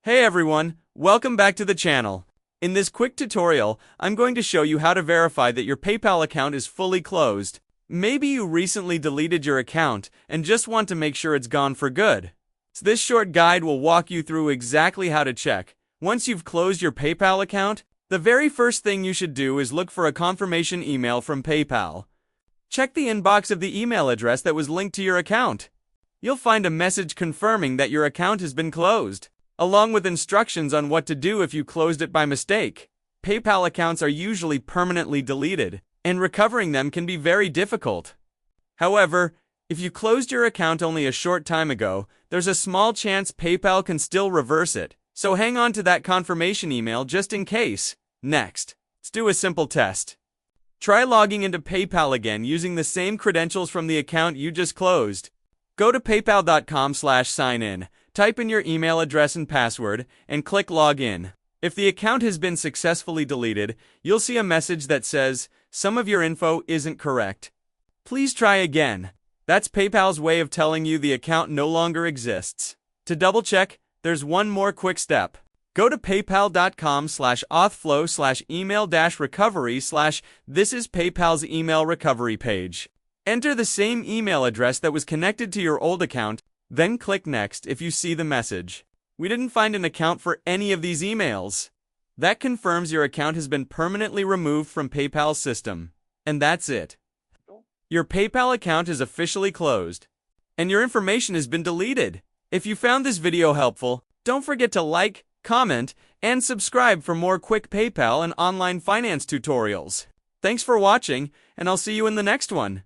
Hey everyone, welcome back to the channel. In this quick tutorial, I'm going to show you how to verify that your PayPal account is fully closed. Maybe you recently deleted your account and just want to make sure it's gone for good. So this short guide will walk you through exactly how to check. Once you've closed your PayPal account, the very first thing you should do is look for a confirmation email from PayPal. Check the inbox of the email address that was linked to your account. You'll find a message confirming that your account has been closed, along with instructions on what to do if you closed it by mistake. PayPal accounts are usually permanently deleted, and recovering them can be very difficult. However, if you closed your account only a short time ago, there's a small chance PayPal can still reverse it, so hang on to that confirmation email just in case. Next, let's do a simple test. Try logging into PayPal again using the same credentials from the account you just closed. Go to paypal.com/sign-in, type in your email address and password, and click Login. If the account has been successfully deleted, you'll see a message that says, "Some of your info isn't correct. Please try again." That's PayPal's way of telling you the account no longer exists. To double check, there's one more quick step. Go to paypal.com/authflow/email-recovery/ this is PayPal's email recovery page. Enter the same email address that was connected to your old account, then click Next if you see the message. We didn't find an account for any of these emails. That confirms your account has been permanently removed from PayPal's system. And that's it. Your PayPal account is officially closed, and your information has been deleted. If you found this video helpful, don't forget to like, comment, and subscribe for more quick PayPal and online finance tutorials. Thanks for watching, and I'll see you in the next one.